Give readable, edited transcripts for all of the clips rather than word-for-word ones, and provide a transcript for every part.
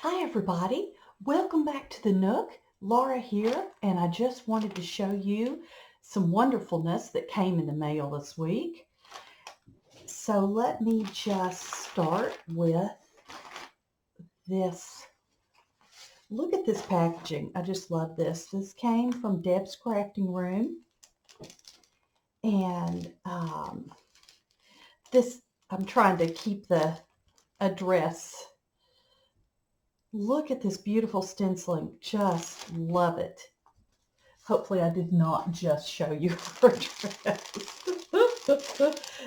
Hi everybody, welcome back to the Nook. Laura here, and I just wanted to show you some wonderfulness that came in the mail this week. So let me just start with this. Look at this packaging. I just love this. This came from Deb's Crafting Room, and I'm trying to keep the address. Look at this beautiful stenciling. Just love it. Hopefully I did not just show you her address.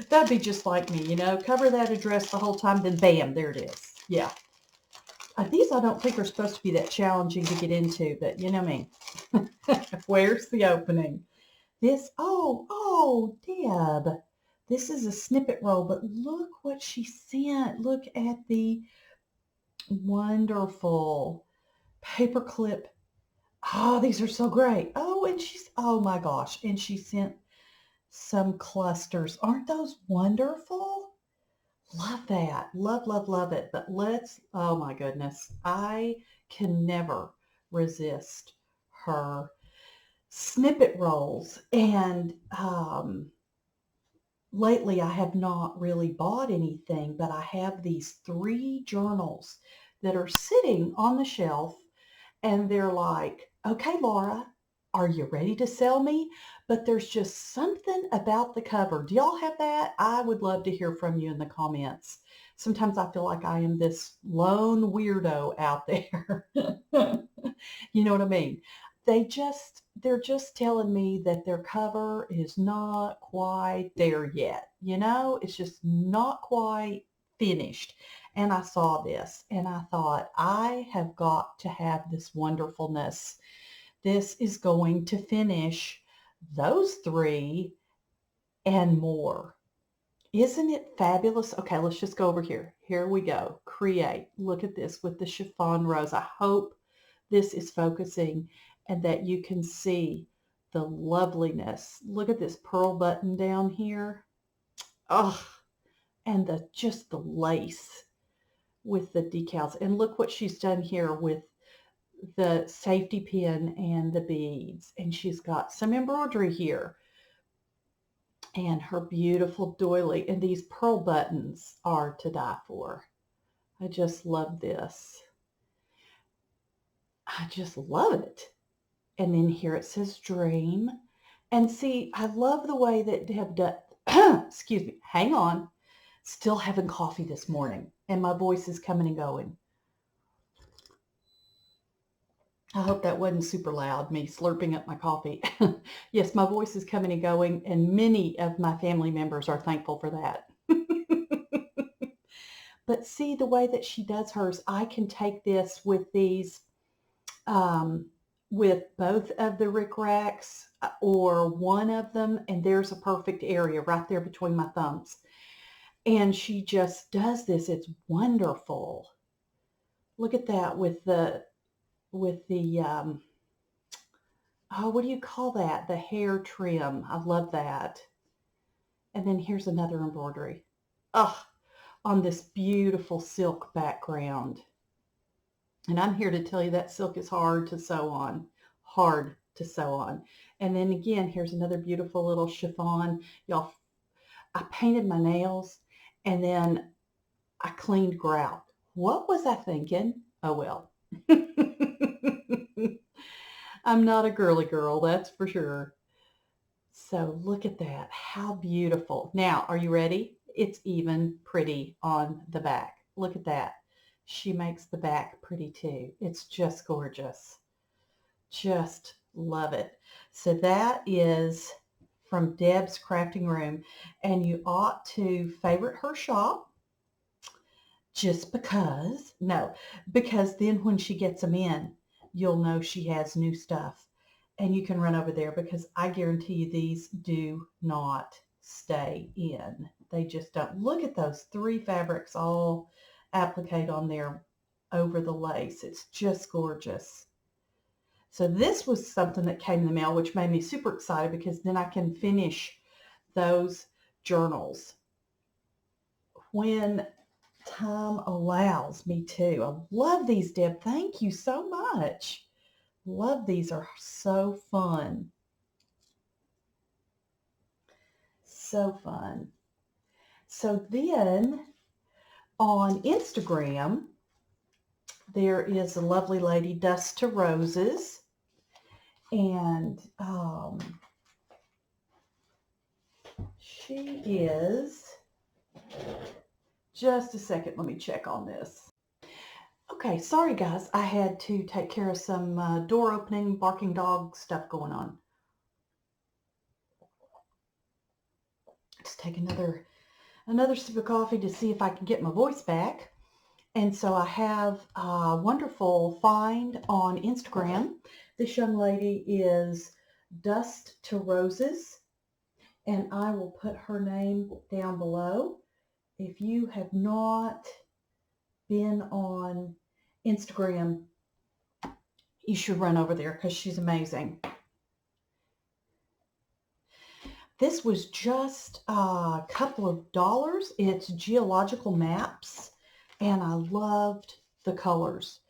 That'd be just like me, cover that address the whole time, then bam, there it is. Yeah. These I don't think are supposed to be that challenging to get into, but you know me. Where's the opening? Deb. This is a snippet roll, but look what she sent. Look at the wonderful paperclip. Oh, these are so great. Oh my gosh. And she sent some clusters. Aren't those wonderful? Love that. Love, love, love it. But oh my goodness. I can never resist her snippet rolls. And lately I have not really bought anything, but I have these 3 journals that are sitting on the shelf. And they're like, okay, Laura, are you ready to sell me? But there's just something about the cover. Do y'all have that? I would love to hear from you in the comments. Sometimes I feel like I am this lone weirdo out there. You know what I mean? They're just telling me that their cover is not quite there yet. It's just not quite finished. And I saw this and I thought, I have got to have this wonderfulness. This is going to finish those 3 and more. Isn't it fabulous? Okay, let's just go over here. Here we go. Create. Look at this with the chiffon rose. I hope this is focusing and that you can see the loveliness. Look at this pearl button down here. Oh, and just the lace with the decals. And look what she's done here with the safety pin and the beads. And she's got some embroidery here. And her beautiful doily. And these pearl buttons are to die for. I just love this. I just love it. And then here it says dream. And see, I love the way that Deb done, excuse me, hang on. Still having coffee this morning. And my voice is coming and going. I hope that wasn't super loud, me slurping up my coffee. Yes, my voice is coming and going, and many of my family members are thankful for that. But see the way that she does hers, I can take this with these, with both of the rickracs or one of them, and there's a perfect area right there between my thumbs. And she just does this. It's wonderful. Look at that with the oh, what do you call that? The hair trim. I love that. And then here's another embroidery. Oh, on this beautiful silk background. And I'm here to tell you that silk is hard to sew on. Hard to sew on. And then again, here's another beautiful little chiffon. Y'all, I painted my nails and then I cleaned grout. What was I thinking? Oh well. I'm not a girly girl, that's for sure. So look at that. How beautiful. Now, are you ready? It's even pretty on the back. Look at that. She makes the back pretty too. It's just gorgeous. Just love it. So that is from Deb's Crafting Room. And you ought to favorite her shop just because. No, because then when she gets them in, you'll know she has new stuff. And you can run over there because I guarantee you these do not stay in. They just don't. Look at those 3 fabrics all appliqued on there over the lace. It's just gorgeous. So this was something that came in the mail, which made me super excited because then I can finish those journals. When time allows. Me too. I love these, Deb. Thank you so much. Love these, are so fun. So fun. So then on Instagram, there is a lovely lady, Dust to Roses, and she is, just a second, let me check on this. Okay, sorry guys, I had to take care of some door opening, barking dog stuff going on. Just take another sip of coffee to see if I can get my voice back. And so I have a wonderful find on Instagram. This young lady is Dust to Roses, and I will put her name down below. If you have not been on Instagram, you should run over there because she's amazing. This was just a couple of dollars. It's geological maps, and I loved the colors.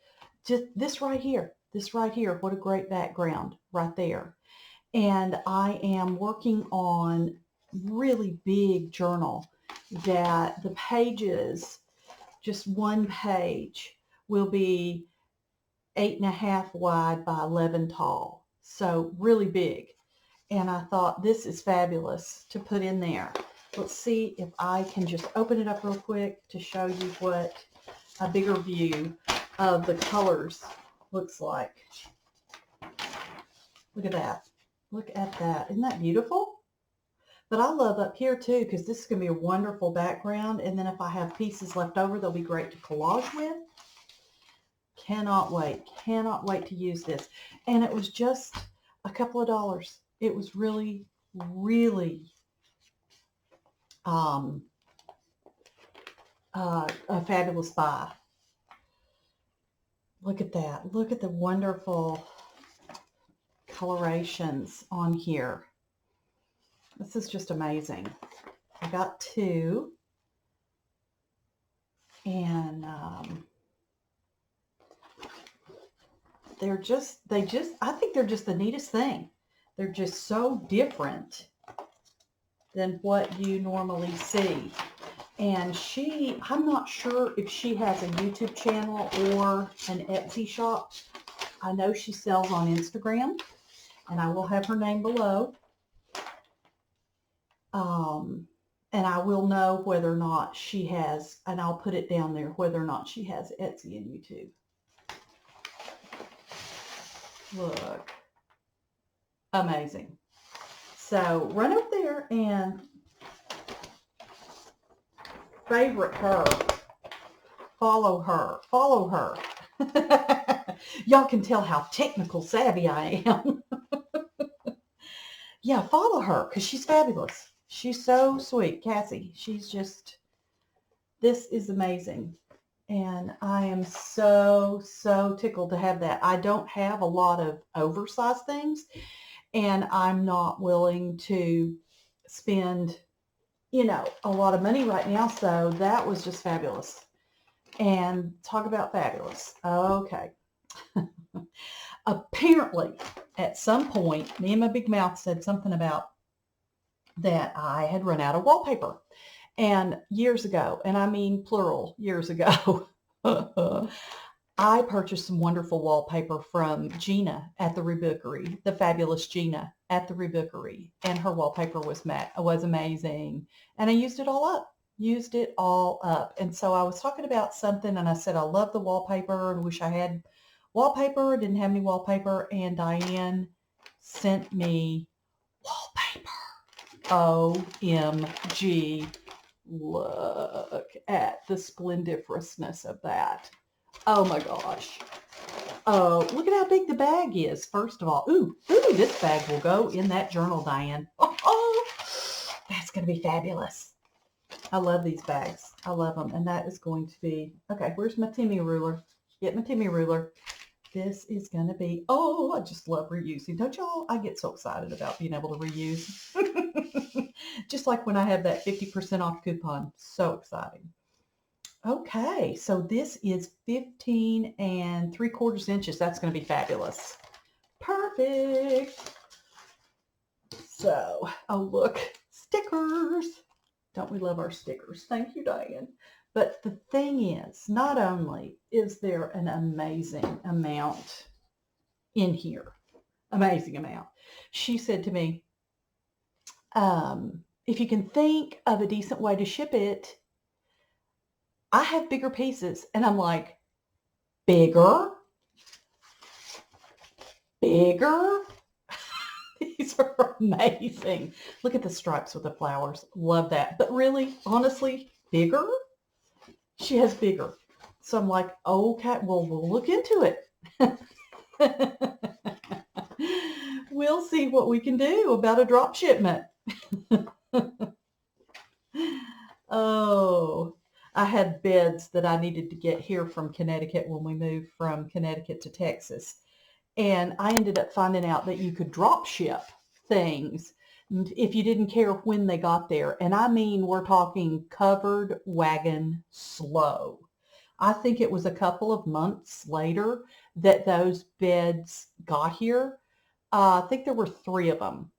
Just this right here, what a great background right there. And I am working on really big journal that the pages, just one page, will be 8.5 wide by 11 tall. So really big. And I thought this is fabulous to put in there. Let's see if I can just open it up real quick to show you what a bigger view of the colors looks like. Look at that. Look at that. Isn't that beautiful? But I love up here too, because this is going to be a wonderful background. And then if I have pieces left over, they'll be great to collage with. Cannot wait to use this. And it was just a couple of dollars. It was really, really a fabulous buy. Look at that. Look at the wonderful colorations on here. This is just amazing. I got two, and I think they're just the neatest thing. They're just so different than what you normally see. And I'm not sure if she has a YouTube channel or an Etsy shop. I know she sells on Instagram, and I will have her name below. And I will know whether or not she has, and I'll put it down there, whether or not she has Etsy and YouTube. Look. Amazing. So run up there and favorite her. Follow her. Follow her. Y'all can tell how technical savvy I am. Yeah, follow her because she's fabulous. She's so sweet, Cassie. She's just, this is amazing. And I am so, so tickled to have that. I don't have a lot of oversized things, and I'm not willing to spend, a lot of money right now. So that was just fabulous. And talk about fabulous. Okay. Apparently, at some point, me and my big mouth said something about that I had run out of wallpaper. And years ago, and I mean plural, years ago, I purchased some wonderful wallpaper from Gina at the Rebookery, the fabulous Gina at the Rebookery. And her wallpaper was amazing. And I used it all up. And so I was talking about something, and I said, I love the wallpaper and wish I had wallpaper. Didn't have any wallpaper. And Diane sent me wallpaper. OMG. Look at the splendiferousness of that. Oh my gosh. Oh, look at how big the bag is, first of all. Ooh, this bag will go in that journal, Diane. Oh, that's going to be fabulous. I love these bags. I love them. And that is going to be, okay, where's my Timmy ruler? Get my Timmy ruler. This is going to be, oh, I just love reusing. Don't y'all? I get so excited about being able to reuse. Just like when I have that 50% off coupon. So exciting. Okay, so this is 15 3/4 inches. That's going to be fabulous. Perfect. So, oh look, stickers. Don't we love our stickers? Thank you, Diane. But the thing is, not only is there an amazing amount in here, amazing amount. She said to me, if you can think of a decent way to ship it, I have bigger pieces. And I'm like, bigger? Bigger? These are amazing. Look at the stripes with the flowers. Love that. But really, honestly, bigger? She has bigger. So I'm like, okay, well, we'll look into it. We'll see what we can do about a drop shipment. Oh, I had beds that I needed to get here from Connecticut when we moved from Connecticut to Texas. And I ended up finding out that you could drop ship things if you didn't care when they got there. And I mean, we're talking covered wagon slow. I think it was a couple of months later that those beds got here. I think there were 3 of them.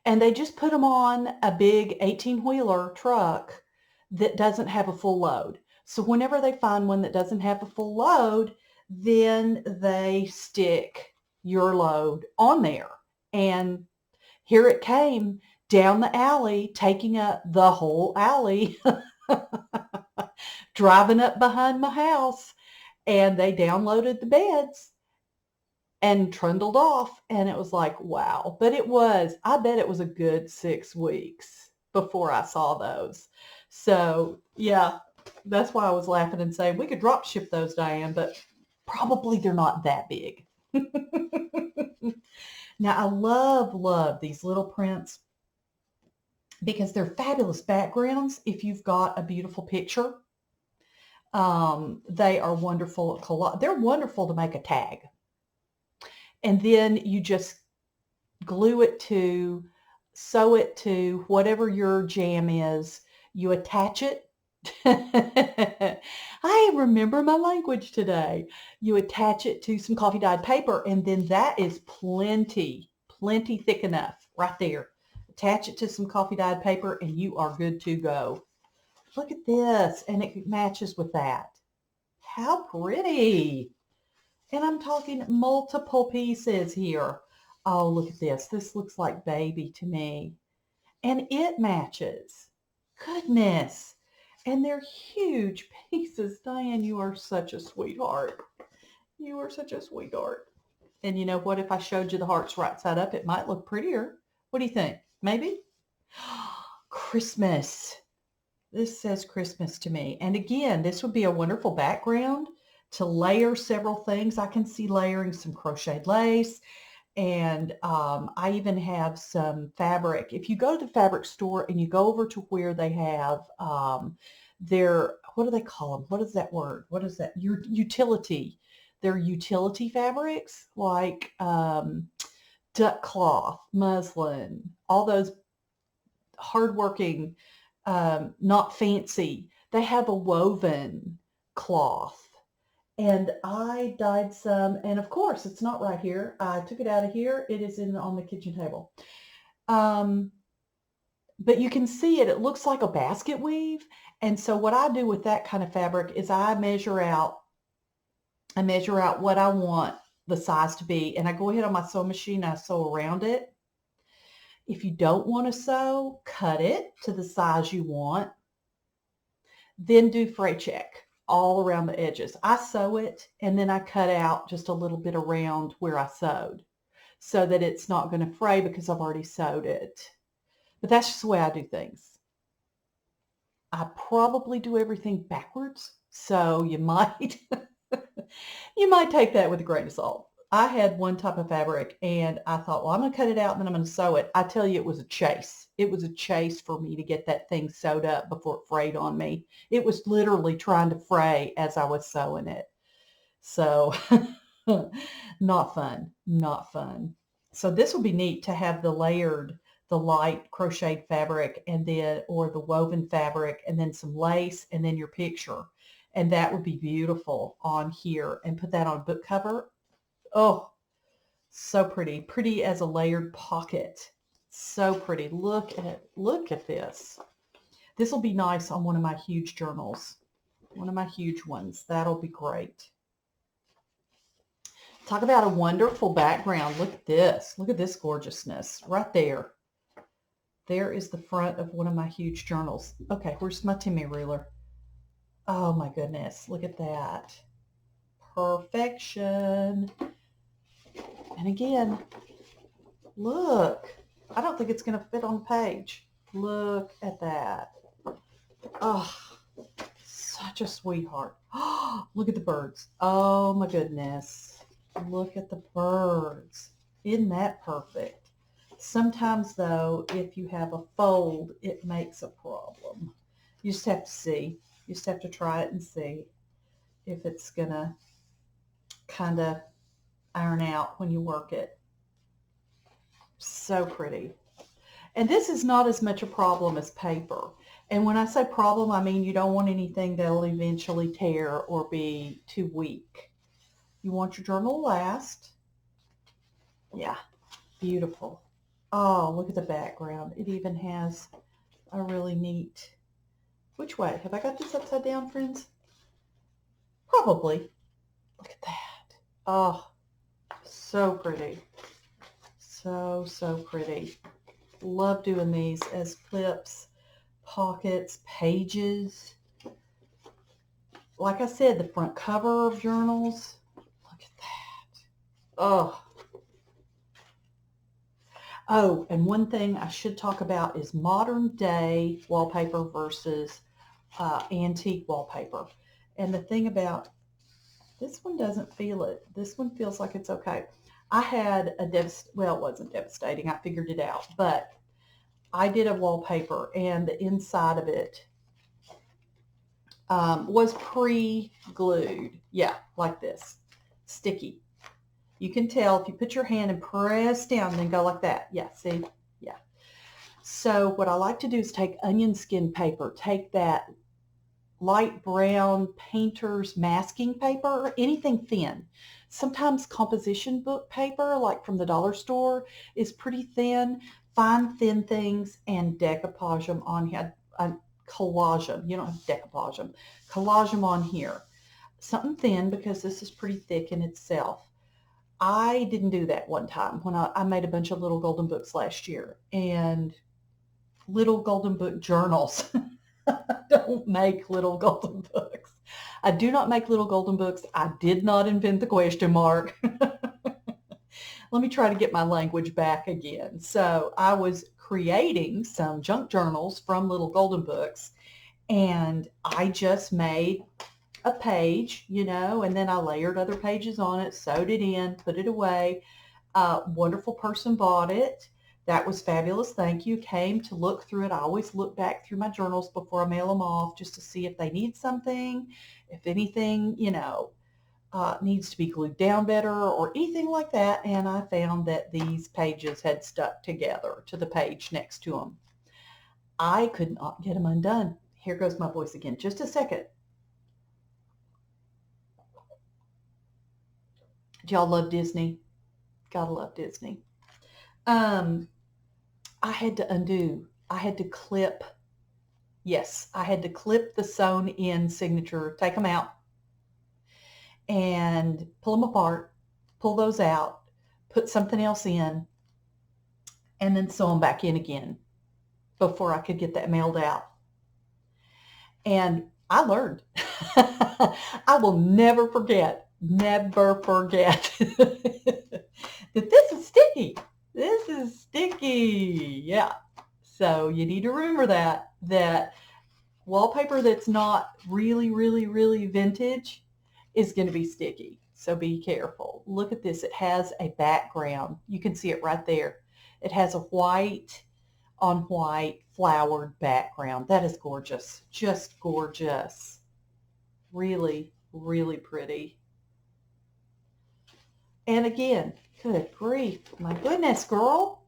And they just put them on a big 18-wheeler truck that doesn't have a full load. So whenever they find one that doesn't have a full load, then they stick your load on there. And here it came down the alley, taking up the whole alley, driving up behind my house, and they downloaded the beds and trundled off. And it was like, wow. But I bet it was a good 6 weeks before I saw those. So yeah, that's why I was laughing and saying we could drop ship those, Diane, but probably they're not that big. Now I love these little prints because they're fabulous backgrounds if you've got a beautiful picture. They are wonderful. They're wonderful to make a tag. And then you just glue it to, sew it to whatever your jam is. You attach it. I remember my language today. You attach it to some coffee dyed paper, and then that is plenty thick enough right there. Attach it to some coffee dyed paper and you are good to go. Look at this, and it matches with that. How pretty. And I'm talking multiple pieces here. Oh, look at this. This looks like baby to me. And it matches. Goodness. And they're huge pieces. Diane, you are such a sweetheart. You are such a sweetheart. And you know what? If I showed you the hearts right side up, it might look prettier. What do you think? Maybe? Christmas. This says Christmas to me. And again, this would be a wonderful background to layer several things. I can see layering some crocheted lace. And I even have some fabric. If you go to the fabric store and you go over to where they have their, what do they call them? What is that word? What is that? Your utility. Their utility fabrics like duck cloth, muslin, all those hardworking, not fancy. They have a woven cloth. And I dyed some, and of course it's not right here. I took it out of here. It is on the kitchen table. But you can see it. It looks like a basket weave. And so what I do with that kind of fabric is I measure out what I want the size to be. And I go ahead on my sewing machine, I sew around it. If you don't want to sew, cut it to the size you want. Then do fray check all around the edges. I sew it and then I cut out just a little bit around where I sewed so that it's not going to fray because I've already sewed it. But that's just the way I do things. I probably do everything backwards, so you might take that with a grain of salt. I had one type of fabric and I thought, well, I'm going to cut it out and then I'm going to sew it. I tell you, it was a chase. It was a chase for me to get that thing sewed up before it frayed on me. It was literally trying to fray as I was sewing it. So not fun, not fun. So this would be neat to have the light crocheted fabric and then, or the woven fabric and then some lace and then your picture. And that would be beautiful on here, and put that on a book cover. Oh, so pretty. Pretty as a layered pocket. So pretty. Look at this. This will be nice on one of my huge journals. One of my huge ones. That'll be great. Talk about a wonderful background. Look at this. Look at this gorgeousness right there. There is the front of one of my huge journals. Okay, where's my Timmy ruler? Oh my goodness. Look at that. Perfection. And again, look. I don't think it's going to fit on the page. Look at that. Oh, such a sweetheart. Oh, look at the birds. Oh my goodness. Look at the birds. Isn't that perfect? Sometimes though, if you have a fold, it makes a problem. You just have to see. You just have to try it and see if it's going to kind of iron out when you work it. So pretty. And this is not as much a problem as paper. And when I say problem, I mean you don't want anything that'll eventually tear or be too weak. You want your journal to last. Yeah, beautiful. Oh, look at the background. It even has a really neat, which way? Have I got this upside down, friends? Probably. Look at that. Oh, so pretty. So, so pretty. Love doing these as clips, pockets, pages. Like I said, the front cover of journals. Look at that. Oh. Oh, and one thing I should talk about is modern day wallpaper versus antique wallpaper. And the thing about this one doesn't feel it. This one feels like it's okay. I had well, it wasn't devastating. I figured it out. But I did a wallpaper, and the inside of it was pre-glued. Yeah, like this. Sticky. You can tell if you put your hand and press down, then go like that. Yeah, see? Yeah. So what I like to do is take onion skin paper, take that light brown painter's masking paper, anything thin. Sometimes composition book paper, like from the dollar store, is pretty thin. Find thin things and decoupage them on here. Collage them. You don't have to decoupage them. Collage them on here. Something thin, because this is pretty thick in itself. I didn't do that one time when I made a bunch of little golden books last year, and little golden book journals. I don't make little golden books. I do not make little golden books. I did not invent the question mark. Let me try to get my language back again. So I was creating some junk journals from little golden books, and I just made a page, and then I layered other pages on it, sewed it in, put it away. Wonderful person bought it. That was fabulous. Thank you. Came to look through it. I always look back through my journals before I mail them off, just to see if they need something, if anything, needs to be glued down better or anything like that. And I found that these pages had stuck together to the page next to them. I could not get them undone. Here goes my voice again. Just a second. Do y'all love Disney? Gotta love Disney. I had to undo. I had to clip. Yes, I had to clip the sewn in signature, take them out and pull them apart, pull those out, put something else in, and then sew them back in again before I could get that mailed out. And I learned. I will never forget that this is sticky. This is sticky. Yeah. So you need to remember that wallpaper that's not really, really, really vintage is going to be sticky. So be careful. Look at this. It has a background. You can see it right there. It has a white on white flowered background. That is gorgeous. Just gorgeous. Really, really pretty. And again, good grief. My goodness, girl.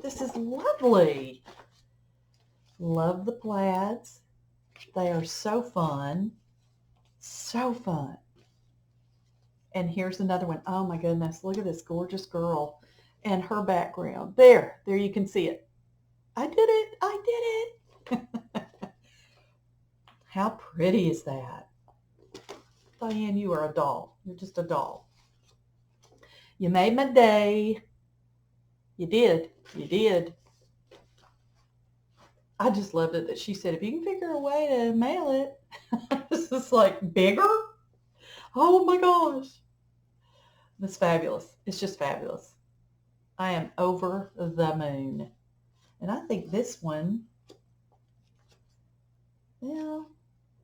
This is lovely. Love the plaids. They are so fun. So fun. And here's another one. Oh my goodness, look at this gorgeous girl and her background. There you can see it. I did it. I did it. How pretty is that? Diane, you are a doll. You're just a doll. You made my day. You did. You did. I just loved it that she said, if you can figure a way to mail it. This is like bigger. Oh my gosh. That's fabulous. It's just fabulous. I am over the moon. And I think this one, well,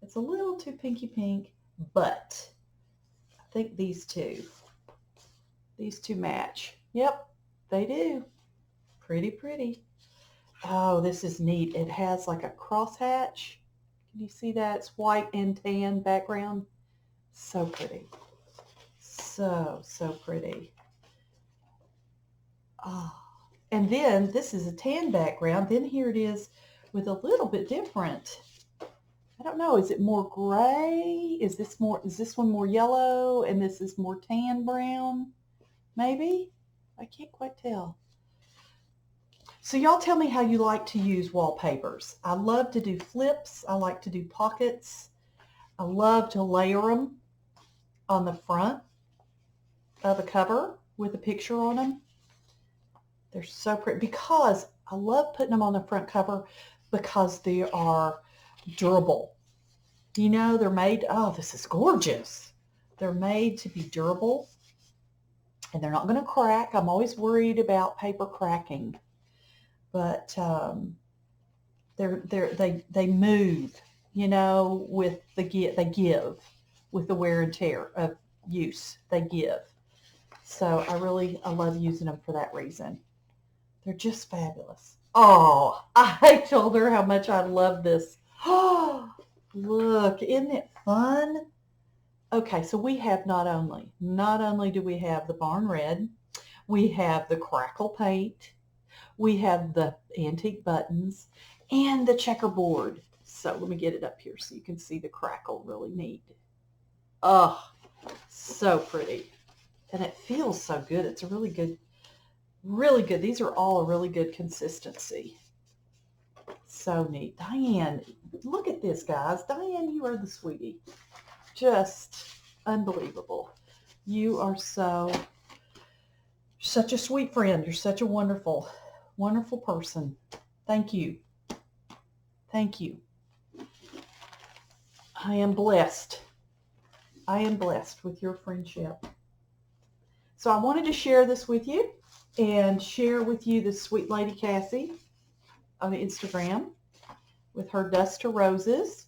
it's a little too pinky pink, but I think these two match. Yep, they do. Pretty, pretty. Oh, this is neat. It has like a crosshatch. Can you see that? It's white and tan background. So pretty. So pretty. Oh. And then this is a tan background. Then here it is with a little bit different. I don't know. Is it more gray? Is this one more yellow and this is more tan brown? Maybe? I can't quite tell. So y'all tell me how you like to use wallpapers. I love to do flips. I like to do pockets. I love to layer them on the front of a cover with a picture on them. They're so pretty because I love putting them on the front cover because they are durable. You know, they're made, oh, this is gorgeous. They're made to be durable and they're not going to crack. I'm always worried about paper cracking, but they move, you know, with they give with the wear and tear of use. They give. So I love using them for that reason. They're just fabulous. Oh, I told her how much I love this. Oh, look, isn't it fun? Okay, so we have not only do we have the barn red, we have the crackle paint, we have the antique buttons, and the checkerboard. So let me get it up here so you can see the crackle really neat. Oh, so pretty. And it feels so good. It's a really good. These are all a really good consistency. So neat. Diane, look at this, guys. Diane, you are the sweetie. Just unbelievable. You are such a sweet friend. You're such a wonderful, wonderful person. Thank you. Thank you. I am blessed. I am blessed with your friendship. So I wanted to share this with you and share with you this sweet lady Cassie on Instagram with her Dust to Roses.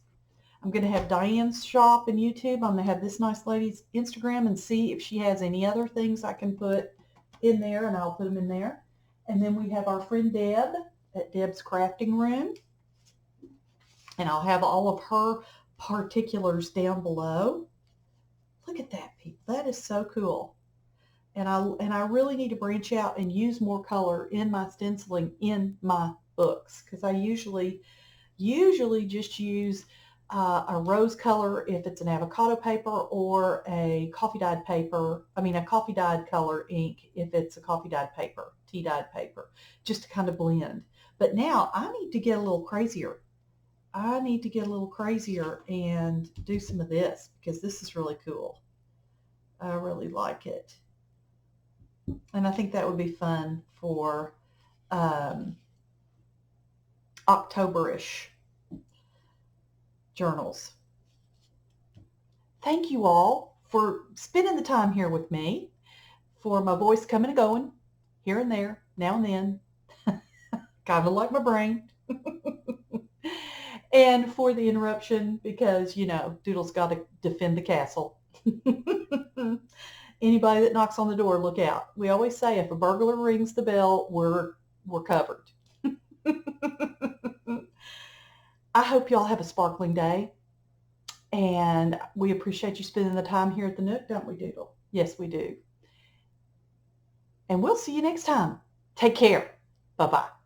I'm going to have Diane's shop and YouTube. I'm going to have this nice lady's Instagram and see if she has any other things I can put in there, and I'll put them in there. And then we have our friend Deb at Deb's Crafting Room. And I'll have all of her particulars down below. Look at that, people. That is so cool. And I really need to branch out and use more color in my stenciling in my books, because I usually just use a rose color if it's an avocado paper, or a coffee dyed color ink if it's a coffee dyed paper, tea dyed paper, just to kind of blend. But now I need to get a little crazier. And do some of this, because this is really cool. I really like it. And I think that would be fun for October-ish journals. Thank you all for spending the time here with me, for my voice coming and going here and there, now and then, kind of like my brain, and for the interruption, because, you know, Doodle's got to defend the castle. Anybody that knocks on the door, look out. We always say if a burglar rings the bell, we're covered. I hope y'all have a sparkling day, and we appreciate you spending the time here at the Nook, don't we, Doodle? Yes, we do. And we'll see you next time. Take care. Bye-bye.